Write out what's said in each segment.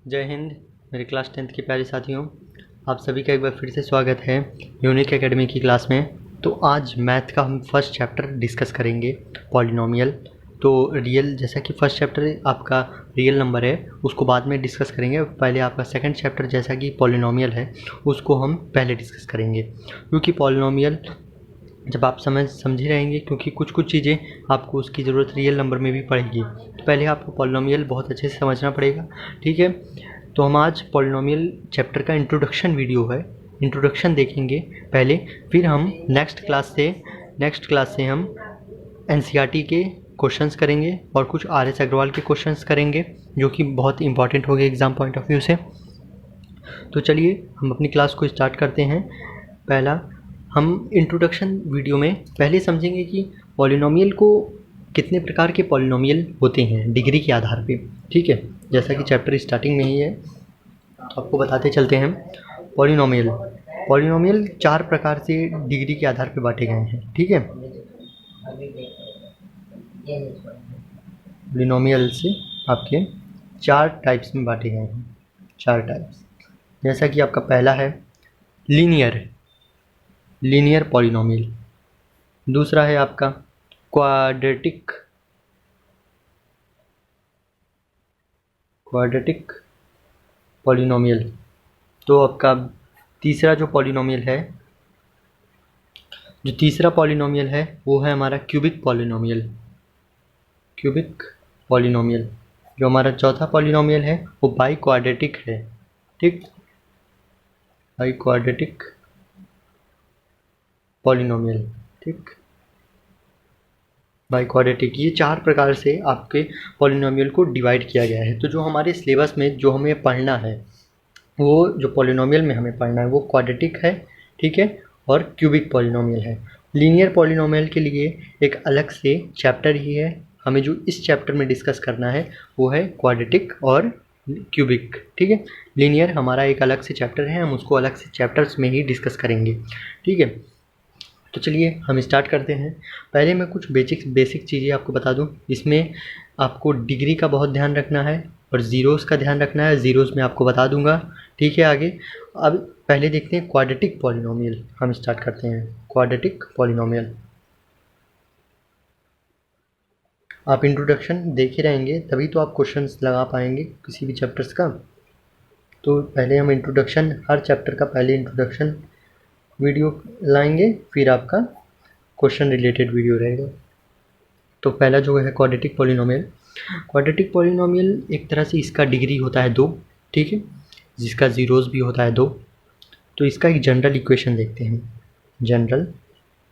जय हिंद। मेरे class 10th के प्यारे साथियों, आप सभी का एक बार फिर से स्वागत है यूनिक एकेडमी की क्लास में। तो आज मैथ का हम फर्स्ट चैप्टर डिस्कस करेंगे, पॉलिनोमियल। तो रियल, जैसा कि फर्स्ट चैप्टर आपका रियल नंबर है, उसको बाद में डिस्कस करेंगे। पहले आपका सेकंड चैप्टर जैसा कि पॉलिनोमियल है, उसको हम पहले डिस्कस करेंगे, क्योंकि पॉलिनोमियल जब आप समझे रहेंगे, क्योंकि कुछ कुछ चीज़ें आपको उसकी ज़रूरत रियल नंबर में भी पड़ेगी। तो पहले आपको पॉलिनोमियल बहुत अच्छे से समझना पड़ेगा, ठीक है। तो हम आज पॉलिनोमियल चैप्टर का इंट्रोडक्शन वीडियो है, इंट्रोडक्शन देखेंगे पहले, फिर हम नेक्स्ट क्लास से हम एनसीईआरटी के क्वेश्चंस करेंगे और कुछ आर.एस. अग्रवाल के क्वेश्चंस करेंगे, जो कि बहुत इंपॉर्टेंट होंगे एग्ज़ाम पॉइंट ऑफ व्यू से। तो चलिए हम अपनी क्लास को स्टार्ट करते हैं। पहला, हम इंट्रोडक्शन वीडियो में पहले समझेंगे कि पॉलिनोमियल को कितने प्रकार के पॉलिनोमियल होते हैं डिग्री के आधार पे, ठीक है। जैसा कि चैप्टर स्टार्टिंग में ही है, तो आपको बताते चलते हैं। पॉलिनोमियल 4 प्रकार से डिग्री के आधार पे बांटे गए हैं, ठीक है। पॉलिनोमियल से आपके 4 टाइप्स में बांटे गए हैं, 4 टाइप्स। जैसा कि आपका पहला है लीनियर पॉलिनोमियल। दूसरा है आपका क्वाड्रेटिक पॉलिनोमियल। तो आपका तीसरा जो तीसरा पॉलिनोमियल है वो है हमारा क्यूबिक पॉलिनोमियल। जो हमारा चौथा पॉलिनोमियल है वो बाई क्वाड्रेटिक है, ठीक। बाई क्वाड्रेटिक पॉलिनोमियल, ठीक। बाई क्वाड्रेटिक, ये 4 प्रकार से आपके पॉलिनोमियल को डिवाइड किया गया है। तो जो हमारे सिलेबस में जो हमें पढ़ना है, वो जो पॉलिनोमियल में हमें पढ़ना है वो क्वाड्रेटिक है, ठीक है, और क्यूबिक पॉलिनोमियल है। लीनियर पॉलिनोमियल के लिए एक अलग से चैप्टर ही है। हमें जो इस चैप्टर में डिस्कस करना है वो है क्वाड्रेटिक और क्यूबिक, ठीक है। लीनियर हमारा एक अलग से चैप्टर है, हम उसको अलग से चैप्टर्स में ही डिस्कस करेंगे, ठीक है। तो चलिए हम स्टार्ट करते हैं। पहले मैं कुछ बेसिक चीज़ें आपको बता दूं। इसमें आपको डिग्री का बहुत ध्यान रखना है और ज़ीरोज़ का ध्यान रखना है। ज़ीरोज़ मैं आपको बता दूंगा, ठीक है, आगे। अब पहले देखते हैं क्वाड्रेटिक पॉलिनोमियल। हम स्टार्ट करते हैं क्वाड्रेटिक पॉलिनोमियल। आप इंट्रोडक्शन देखे रहेंगे तभी तो आप क्वेश्चंस लगा पाएंगे किसी भी चैप्टर्स का। तो पहले हम इंट्रोडक्शन, हर चैप्टर का पहले इंट्रोडक्शन वीडियो लाएंगे, फिर आपका क्वेश्चन रिलेटेड वीडियो रहेगा। तो पहला जो है क्वाड्रेटिक पॉलिनोमियल एक तरह से इसका डिग्री होता है 2, ठीक है, जिसका ज़ीरोज़ भी होता है 2। तो इसका एक जनरल इक्वेशन देखते हैं। जनरल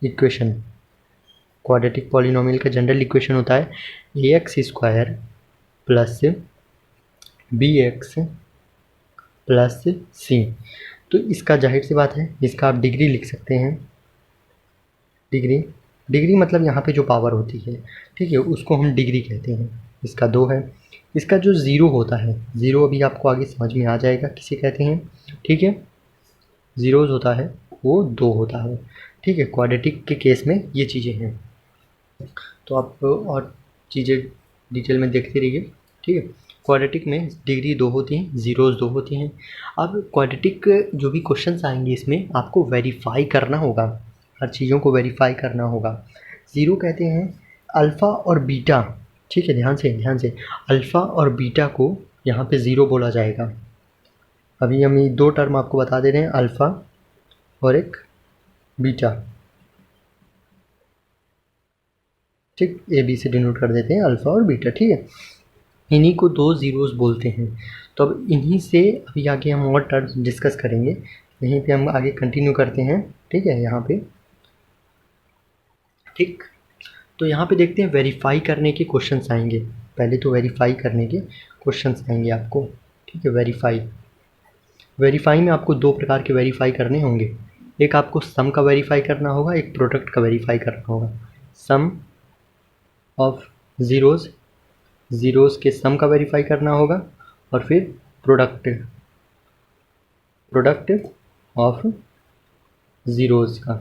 इक्वेशन क्वाड्रेटिक पॉलिनोमियल का जनरल इक्वेशन होता है ax² plus bx plus c। तो इसका जाहिर सी बात है, इसका आप डिग्री लिख सकते हैं। डिग्री मतलब यहाँ पे जो पावर होती है, ठीक है, उसको हम डिग्री कहते हैं। इसका 2 है। इसका जो ज़ीरो होता है, ज़ीरो अभी आपको आगे समझ में आ जाएगा किसे कहते हैं, ठीक है। ज़ीरोज़ होता है वो 2 होता है, ठीक है। क्वाड्रेटिक के केस में ये चीज़ें हैं। तो आप और चीज़ें डिटेल में देखते रहिए, ठीक है। क्वाड्रेटिक में डिग्री 2 होती हैं, ज़ीरोज़ 2 होती हैं। अब क्वाड्रेटिक जो भी क्वेश्चंस आएंगे इसमें आपको वेरीफाई करना होगा, हर चीज़ों को वेरीफाई करना होगा। ज़ीरो कहते हैं अल्फ़ा और बीटा, ठीक है, ध्यान से अल्फ़ा और बीटा को यहाँ पे ज़ीरो बोला जाएगा। अभी हम ये 2 टर्म आपको बता दे रहे हैं, अल्फ़ा और एक बीटा, ठीक। ए बी से डिनोट कर देते हैं, अल्फ़ा और बीटा, ठीक है। इन्हीं को 2 ज़ीरोज़ बोलते हैं। तो अब इन्हीं से अभी आगे हम और टर्म्स डिस्कस करेंगे, यहीं पे हम आगे कंटिन्यू करते हैं, ठीक है, यहाँ पे, ठीक। तो यहाँ पे देखते हैं वेरीफाई करने के क्वेश्चंस आएंगे। पहले तो वेरीफाई करने के क्वेश्चंस आएंगे आपको, ठीक है। वेरीफाई में आपको 2 प्रकार के वेरीफाई करने होंगे। एक आपको सम का वेरीफाई करना होगा, एक प्रोडक्ट का वेरीफाई करना होगा। सम ऑफ ज़ीरोज़ के सम का वेरीफाई करना होगा, और फिर प्रोडक्ट ऑफ ज़ीरोज़ का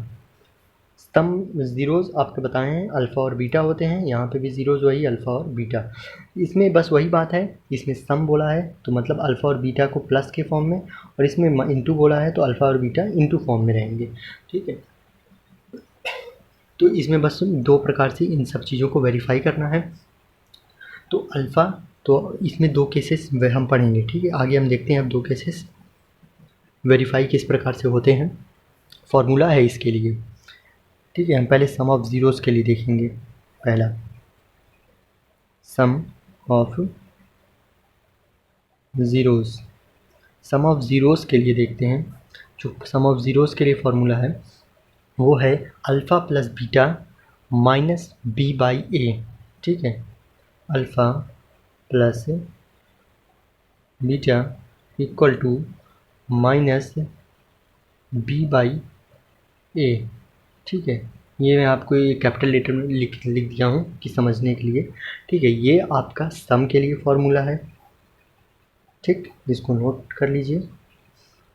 स्तंभ ज़ीरोज़ आपके बताए हैं अल्फ़ा और बीटा होते हैं, यहाँ पे भी ज़ीरोज़ वही अल्फ़ा और बीटा। इसमें बस वही बात है, इसमें सम बोला है तो मतलब अल्फ़ा और बीटा को प्लस के फॉर्म में, और इसमें इंटू बोला है तो अल्फ़ा और बीटा इंटू फॉर्म में रहेंगे। ठीक है, तो इसमें बस दो प्रकार से इन सब चीज़ों को वेरीफाई करना है। तो अल्फ़ा, तो इसमें दो केसेस हम पढ़ेंगे। ठीक है, आगे हम देखते हैं अब दो केसेस वेरीफाई किस प्रकार से होते हैं, फॉर्मूला है इसके लिए। ठीक है, हम पहले सम ऑफ ज़ीरोज़ के लिए देखेंगे। पहला sum of zeros, sum of zeros के लिए देखते हैं। जो सम ऑफ ज़ीरोज़ के लिए फॉर्मूला है वो है alpha plus beta minus b by a. ठीक है, alpha plus beta equal to minus b by a. ठीक है, ये मैं आपको ये कैपिटल लेटर में लिख दिया हूँ कि समझने के लिए। ठीक है, ये आपका सम के लिए फॉर्मूला है। ठीक, इसको नोट कर लीजिए।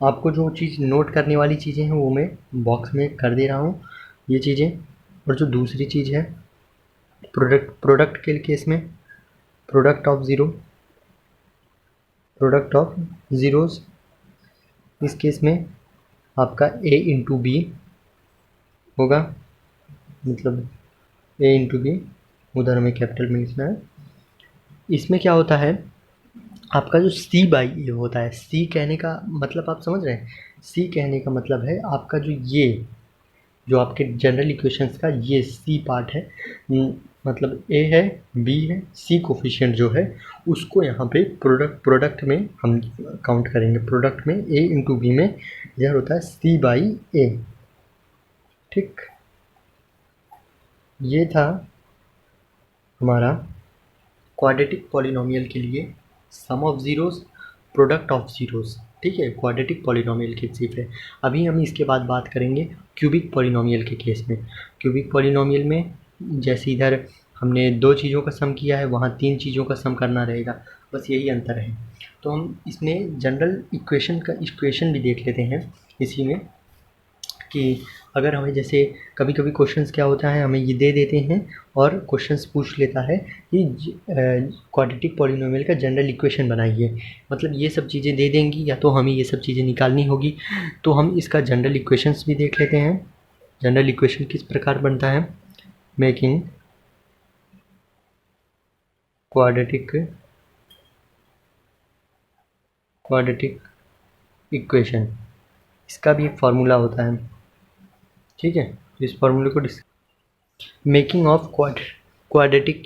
आपको जो चीज़ नोट करने वाली चीज़ें हैं वो मैं बॉक्स में कर दे रहा हूँ, ये चीज़ें। और जो दूसरी चीज़ है प्रोडक्ट के केस में प्रोडक्ट ऑफ ज़ीरोज़, इस केस में आपका ए इंटू बी होगा, मतलब ए इंटू बी, उधर हमें कैपिटल में लिखना है। इसमें क्या होता है, आपका जो सी बाई ए होता है, सी कहने का मतलब आप समझ रहे हैं, सी कहने का मतलब है आपका ये जो आपके जनरल इक्वेशंस का ये सी पार्ट है, मतलब ए है, बी है, सी कोफिशिएंट जो है उसको यहाँ पे प्रोडक्ट में हम काउंट करेंगे। प्रोडक्ट में ए इंटू बी में यह होता है सी बाई ए। ठीक, ये था हमारा क्वाड्रेटिक पॉलिनोमियल के लिए sum of zeros, product of zeros. ठीक है, क्वाड्रेटिक पॉलिनोमियल के सिर्फ है। अभी हम इसके बाद बात करेंगे क्यूबिक पॉलिनोमियल के केस में। क्यूबिक पॉलिनोमियल में जैसे इधर हमने दो चीज़ों का सम किया है, वहाँ तीन चीज़ों का सम करना रहेगा, बस यही अंतर है। तो हम इसमें जनरल इक्वेशन भी देख लेते हैं इसी में, कि अगर हमें जैसे कभी कभी क्वेश्चंस क्या होता है, हमें ये दे देते हैं और क्वेश्चंस पूछ लेता है कि क्वाड्रेटिक पॉलिनोमियल का जनरल इक्वेशन बनाइए, मतलब ये सब चीज़ें दे देंगी या तो हमें ये सब चीज़ें निकालनी होगी। तो हम इसका जनरल इक्वेशंस भी देख लेते हैं। जनरल इक्वेशन किस प्रकार बनता है, मेकिंग क्वाड्रेटिक इक्वेशन, इसका भी एक फार्मूला होता है। ठीक है, तो इस फार्मूले को मेकिंग ऑफ क्वाड्रेटिक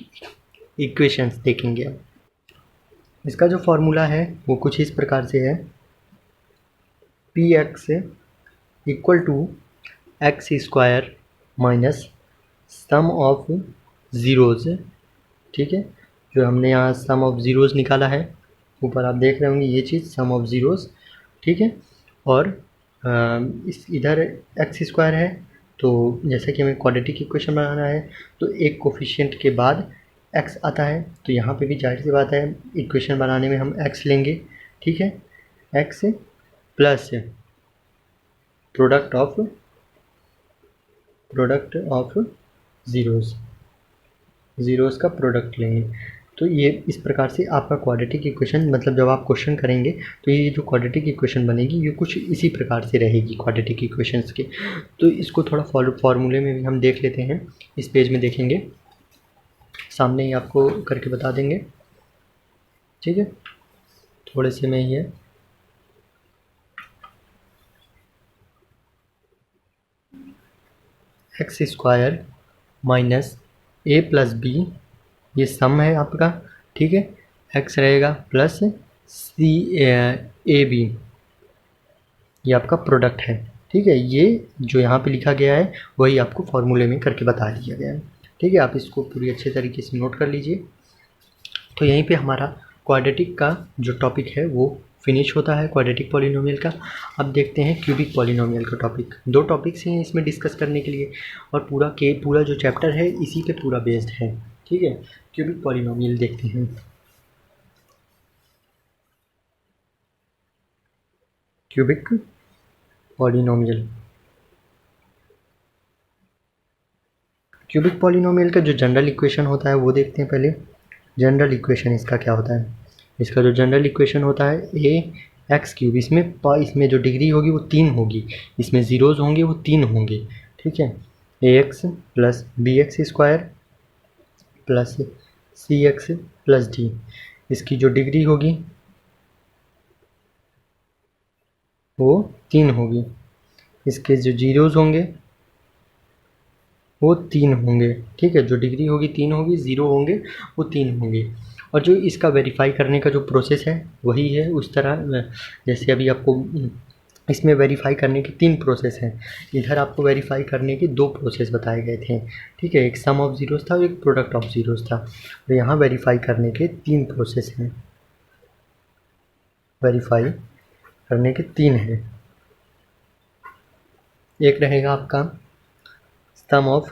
इक्वेशंस देखेंगे अब। इसका जो फार्मूला है वो कुछ इस प्रकार से है, P x equal to x square minus sum of zeros. ठीक है, जो हमने यहाँ सम ऑफ ज़ीरोज़ निकाला है, ऊपर आप देख रहे होंगे ये चीज़ सम ऑफ ज़ीरोज़। ठीक है, और इस इधर एक्स स्क्वायर है, तो जैसे कि हमें क्वाड्रेटिक इक्वेशन बनाना है तो एक कोफिशिएंट के बाद एक्स आता है, तो यहाँ पे भी जाहिर सी बात है इक्वेशन बनाने में हम एक्स लेंगे। ठीक है, x plus product of zeros का प्रोडक्ट लेंगे। तो ये इस प्रकार से आपका क्वाड्रेटिक इक्वेशन, मतलब जब आप क्वेश्चन करेंगे तो ये जो क्वाड्रेटिक इक्वेशन बनेगी ये कुछ इसी प्रकार से रहेगी क्वाड्रेटिक इक्वेशंस के। तो इसको थोड़ा फार्मूले में भी हम देख लेते हैं, इस पेज में देखेंगे, सामने ही आपको करके बता देंगे। ठीक है, थोड़े से में ही है। एक्स स्क्वायर माइनस ए प्लस बी, ये सम है आपका। ठीक है, एक्स रहेगा प्लस सी ए बी, ये आपका प्रोडक्ट है। ठीक है, ये जो यहाँ पे लिखा गया है वही आपको फॉर्मूले में करके बता दिया गया है। ठीक है, आप इसको पूरी अच्छे तरीके से नोट कर लीजिए। तो यहीं पे हमारा क्वाड्रेटिक का जो टॉपिक है वो फिनिश होता है, क्वाड्रेटिक पॉलिनोमियल का। अब देखते हैं क्यूबिक पॉलिनोमियल का टॉपिक। दो टॉपिक्स हैं इसमें डिस्कस करने के लिए, और पूरा जो चैप्टर है इसी पे पूरा बेस्ड है। ठीक है, क्यूबिक पॉलिनोमियल देखते हैं। क्यूबिक पॉलिनोमियल, क्यूबिक पॉलिनोमियल का जो जनरल इक्वेशन होता है वो देखते हैं पहले। जनरल इक्वेशन इसका क्या होता है? इसका जो जनरल इक्वेशन होता है ए एक्स क्यूब, इसमें जो डिग्री होगी वो 3 होगी, इसमें ज़ीरोज़ होंगे वो 3 होंगे, ठीक है। A x plus b x square plus c x plus d, इसकी जो डिग्री होगी वो 3 होगी, इसके जो जीरोज़ होंगे वो 3 होंगे, ठीक है। जो डिग्री होगी 3 होगी, ज़ीरो होंगे वो 3 होंगे। और जो इसका वेरीफाई करने का जो प्रोसेस है वही है उस तरह, जैसे अभी आपको इसमें वेरीफाई करने की 3 प्रोसेस हैं, इधर आपको वेरीफाई करने के 2 प्रोसेस बताए गए थे, ठीक है। एक सम ऑफ ज़ीरोज़ था और एक प्रोडक्ट ऑफ ज़ीरोज़ था। और यहाँ वेरीफाई करने के 3 प्रोसेस हैं, वेरीफाई करने के 3 हैं। एक रहेगा आपका सम ऑफ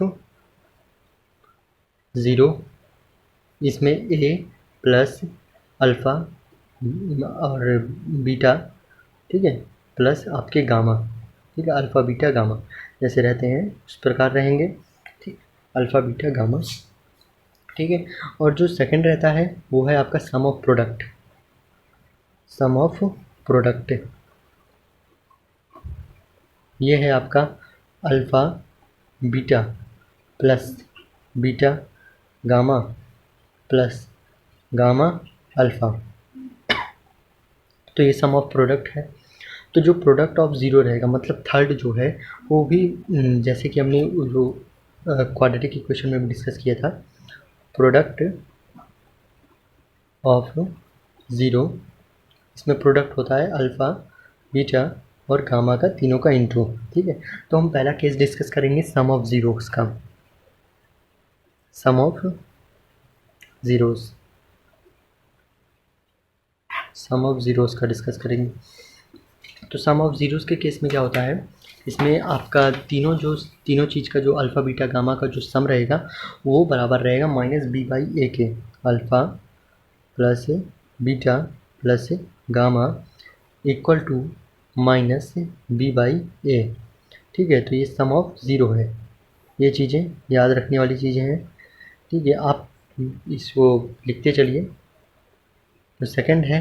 ज़ीरो, इसमें ए प्लस अल्फ़ा और बीटा, ठीक है, प्लस आपके गामा, ठीक है, अल्फ़ा बीटा गामा जैसे रहते हैं उस प्रकार रहेंगे, ठीक, अल्फ़ा बीटा गामा, ठीक है। और जो सेकंड रहता है वो है आपका sum of product, sum of product, ये है आपका alpha beta plus beta gamma plus gamma alpha, तो ये सम ऑफ प्रोडक्ट है। तो जो प्रोडक्ट ऑफ ज़ीरो रहेगा मतलब थर्ड जो है वो भी जैसे कि हमने जो क्वाड्रेटिक इक्वेशन में भी डिस्कस किया था, प्रोडक्ट ऑफ ज़ीरो, इसमें प्रोडक्ट होता है अल्फ़ा बीटा और गामा का, तीनों का इंटू, ठीक है। तो हम पहला केस डिस्कस करेंगे सम ऑफ ज़ीरोज़ का, sum of zeros, sum of zeros का डिस्कस करेंगे। तो सम ऑफ ज़ीरोज़ के केस में क्या होता है, इसमें आपका तीनों चीज़ का जो अल्फ़ा बीटा गामा का जो सम रहेगा वो बराबर रहेगा माइनस बी बाई ए के, alpha plus beta plus gamma equal to minus b by a, ठीक है। तो ये सम ऑफ ज़ीरो है, ये चीज़ें याद रखने वाली चीज़ें हैं, ठीक है। आप इसको लिखते चलिए। तो सेकंड है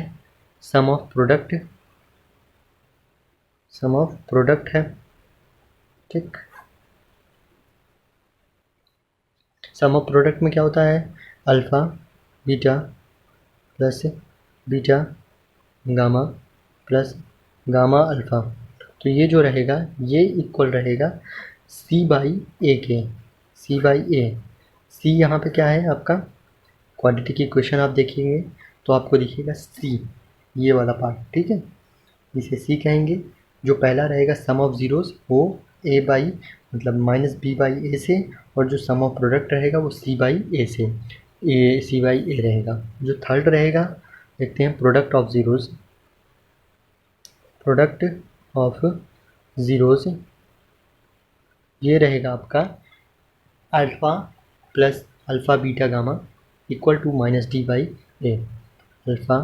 sum of product, sum of product है, ठीक। सम ऑफ प्रोडक्ट में क्या होता है, alpha beta plus beta gamma plus gamma alpha, तो ये जो रहेगा ये इक्वल रहेगा सी बाई ए के, सी बाई ए। सी यहाँ पे क्या है आपका, क्वाड्रेटिक इक्वेशन आप देखिएंगे तो आपको दिखेगा सी, ये वाला पार्ट, ठीक है, इसे सी कहेंगे। जो पहला रहेगा सम ऑफ ज़ीरोज़ वो ए बाई मतलब माइनस बी बाई ए से, और जो सम ऑफ प्रोडक्ट रहेगा वो सी बाई ए से, ए सी बाई ए रहेगा। जो थर्ड रहेगा देखते हैं product of zeros, product of zeros ये रहेगा आपका alpha plus alpha beta gamma equal to minus d by a, alpha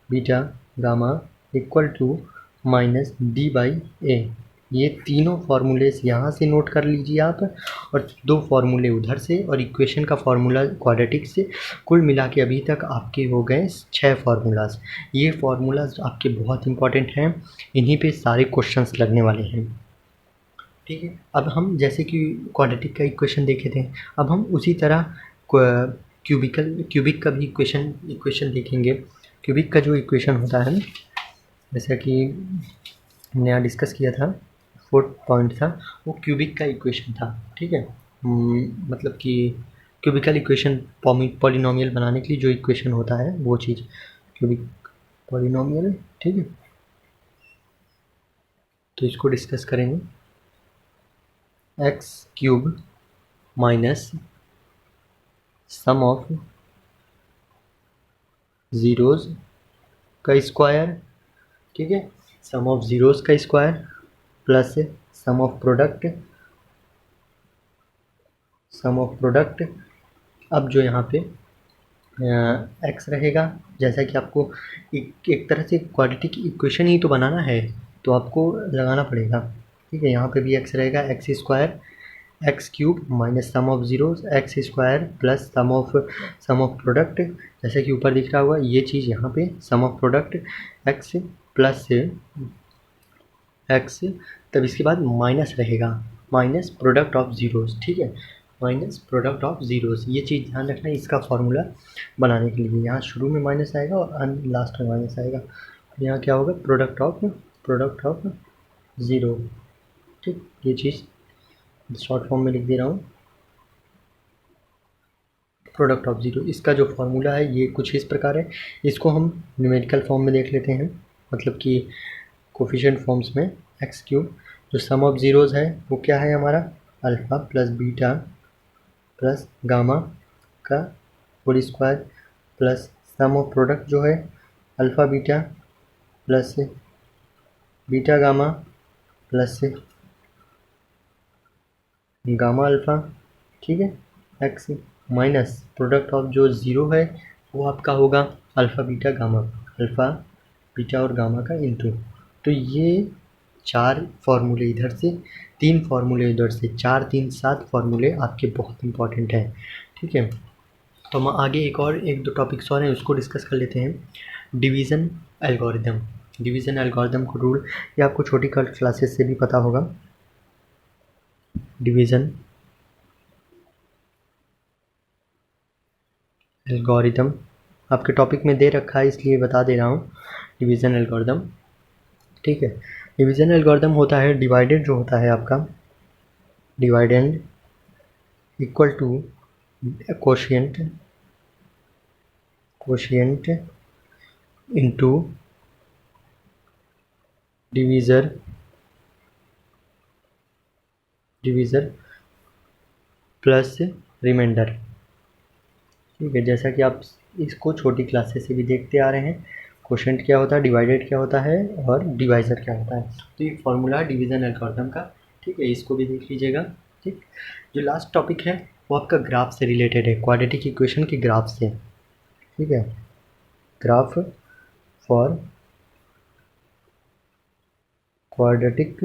beta gamma equal to minus d by a. ये तीनों फार्मूलेस यहाँ से नोट कर लीजिए आप, और 2 फार्मूले उधर से, और इक्वेशन का फार्मूला क्वाड्रेटिक से, कुल मिला के अभी तक आपके हो गए 6 फार्मूलाज। ये फार्मूलाज आपके बहुत इंपॉर्टेंट हैं, इन्हीं पे सारे क्वेश्चंस लगने वाले हैं, ठीक है। अब हम जैसे कि क्वाड्रेटिक का इक्वेशन देखे थे, अब हम उसी तरह क्यूबिक का भी इक्वेशन देखेंगे। क्यूबिक का जो इक्वेशन होता है, जैसा कि हमने यहाँ डिस्कस किया था, 4th पॉइंट था वो क्यूबिक का इक्वेशन था, ठीक है। मतलब कि क्यूबिकल इक्वेशन पॉलिनोमियल बनाने के लिए जो इक्वेशन होता है वो चीज़ क्यूबिक पॉलिनोमियल, ठीक है। तो इसको डिस्कस करेंगे। X cube minus sum of zeros का स्क्वायर, ठीक है, सम ऑफ ज़ीरोज़ का square plus sum of product, sum of product. अब जो यहाँ पे एक्स रहेगा, जैसा कि आपको एक तरह से क्वाड्रेटिक इक्वेशन ही तो बनाना है तो आपको लगाना पड़ेगा, ठीक है। यहाँ पे भी एक्स रहेगा, x square x cube minus sum of zeros x square plus sum of product, जैसे कि ऊपर दिख रहा होगा ये चीज़ यहाँ पे sum of product x plus x, तब इसके बाद माइनस रहेगा माइनस प्रोडक्ट ऑफ जीरोस, ठीक है, माइनस प्रोडक्ट ऑफ जीरोस। ये चीज़ ध्यान रखना है इसका फॉर्मूला बनाने के लिए। यहाँ शुरू में माइनस आएगा और लास्ट में माइनस आएगा। यहाँ क्या होगा प्रोडक्ट ऑफ ज़ीरो, ठीक। ये चीज़ शॉर्ट फॉर्म में लिख दे रहा हूँ, प्रोडक्ट ऑफ ज़ीरो। इसका जो फॉर्मूला है ये कुछ इस प्रकार है। इसको हम न्यूमेरिकल फॉर्म में देख लेते हैं, मतलब कि कोफिशिएंट फॉर्म्स में। एक्स क्यूब जो सम ऑफ ज़ीरोज़ है वो क्या है हमारा, alpha plus beta plus gamma का whole square plus sum of product जो है alpha beta plus beta gamma plus gamma alpha, ठीक है, एक्स माइनस प्रोडक्ट ऑफ जो ज़ीरो है वो आपका होगा alpha beta gamma, alpha beta और गामा का इंटू। तो ये 4 फार्मूले इधर से, 3 फार्मूले इधर से, 4 3 7 फार्मूले आपके बहुत इंपॉर्टेंट हैं, ठीक है। तो हम आगे एक दो टॉपिक्स और हैं उसको डिस्कस कर लेते हैं। डिवीज़न एल्गोरिदम को रूल, ये आपको छोटी क्लासेस से भी पता होगा। डिवीज़न एल्गोरिदम आपके टॉपिक में दे रखा है इसलिए बता दे रहा हूँ। डिवीज़न एल्गोरिदम, ठीक है। डिवीज़न एल्गोरिदम होता है डिवाइडेड जो होता है आपका, dividend equal to quotient into divisor plus remainder, ठीक है। जैसा कि आप इसको छोटी क्लासेस से भी देखते आ रहे हैं, कोशिएंट क्या होता है, डिवाइडेड क्या होता है और डिवाइज़र क्या होता है। तो ये फॉर्मूला है डिवीज़न एल्गोरिदम का, ठीक है, इसको भी देख लीजिएगा, ठीक। जो लास्ट टॉपिक है वो आपका ग्राफ से रिलेटेड है, क्वाड्रेटिक इक्वेशन के ग्राफ से, ठीक है। ग्राफ फॉर क्वाड्रेटिक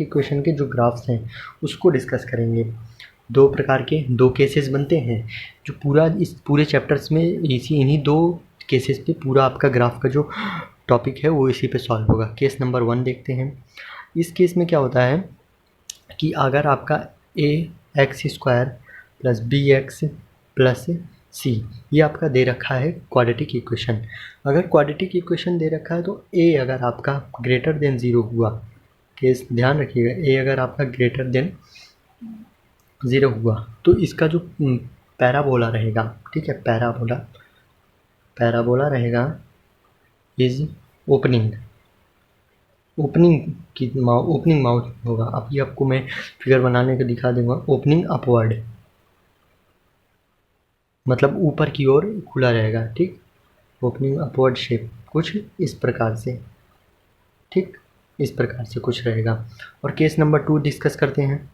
इक्वेशन के जो ग्राफ्स हैं उसको डिस्कस करेंगे। 2 प्रकार के 2 केसेस बनते हैं जो इस पूरे चैप्टर्स में इन्हीं 2 केसेस पे पूरा आपका ग्राफ का जो टॉपिक है वो इसी पे सॉल्व होगा। केस नंबर 1 देखते हैं। इस केस में क्या होता है कि अगर आपका a x square plus b x plus c ये आपका दे रखा है क्वाड्रेटिक इक्वेशन। अगर क्वाड्रेटिक इक्वेशन दे रखा है तो ए अगर आपका ग्रेटर देन ज़ीरो हुआ, केस ध्यान रखिएगा, ए अगर आपका ग्रेटर देन ज़ीरो हुआ तो इसका जो पैराबोला रहेगा, ठीक है, पैराबोला रहेगा इज ओपनिंग माउथ होगा। अब ये आपको मैं फिगर बनाने को दिखा दूंगा। ओपनिंग अपवर्ड मतलब ऊपर की ओर खुला रहेगा, ठीक। ओपनिंग अपवर्ड शेप कुछ इस प्रकार से, ठीक, इस प्रकार से कुछ रहेगा। और केस नंबर 2 डिस्कस करते हैं।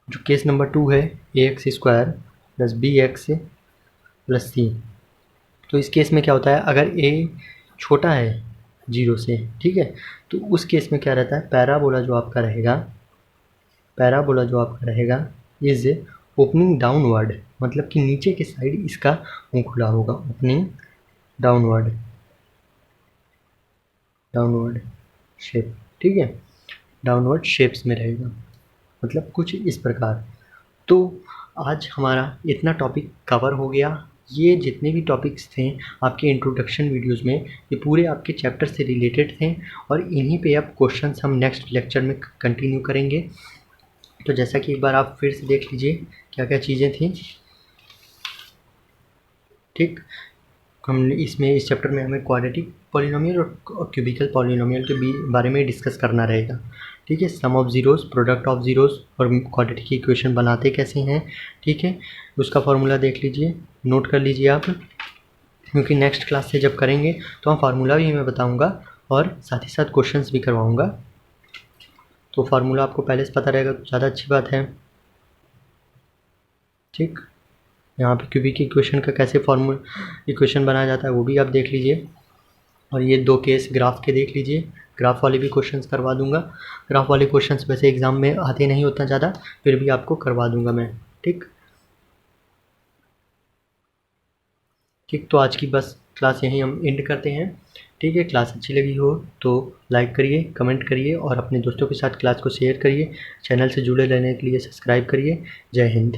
जो केस नंबर 2 है a x square plus b x plus c. तो इस केस में क्या होता है, अगर ए छोटा है 0 से, ठीक है, तो उस केस में क्या रहता है, पैराबोला जो आपका रहेगा इज ओपनिंग डाउनवर्ड, मतलब कि नीचे के साइड इसका मुंह खुला होगा। ओपनिंग डाउनवर्ड शेप, ठीक है, डाउनवर्ड शेप्स में रहेगा, मतलब कुछ इस प्रकार। तो आज हमारा इतना टॉपिक कवर हो गया। ये जितने भी टॉपिक्स थे आपके इंट्रोडक्शन वीडियोस में ये पूरे आपके चैप्टर से रिलेटेड थे और इन्हीं पे अब क्वेश्चंस हम नेक्स्ट लेक्चर में कंटिन्यू करेंगे। तो जैसा कि एक बार आप फिर से देख लीजिए क्या क्या चीज़ें थी, ठीक। हम इस चैप्टर में हमें क्वाड्रेटिक पॉलिनोमियल और क्यूबिकल पॉलिनोमियल के बारे में डिस्कस करना रहेगा, ठीक है। Sum of zeros, product of zeros और क्वाड्रेटिक इक्वेशन बनाते कैसे हैं, ठीक है, उसका फार्मूला देख लीजिए, नोट कर लीजिए आप, क्योंकि नेक्स्ट क्लास से जब करेंगे तो हम फार्मूला भी मैं बताऊंगा और साथ ही साथ क्वेश्चंस भी करवाऊंगा। तो फार्मूला आपको पहले से पता रहेगा तो ज़्यादा अच्छी बात है, ठीक। यहाँ पे क्यूबिक इक्वेशन का कैसे इक्वेशन बनाया जाता है वो भी आप देख लीजिए। और ये 2 केस ग्राफ के देख लीजिए, ग्राफ वाले भी क्वेश्चंस करवा दूंगा। ग्राफ वाले क्वेश्चंस वैसे एग्ज़ाम में आते नहीं उतना ज़्यादा, फिर भी आपको करवा दूंगा मैं। ठीक, तो आज की बस क्लास यहीं हम एंड करते हैं। ठीक है, क्लास अच्छी लगी हो तो लाइक करिए, कमेंट करिए और अपने दोस्तों के साथ क्लास को शेयर करिए। चैनल से जुड़े रहने के लिए सब्सक्राइब करिए। जय हिंद।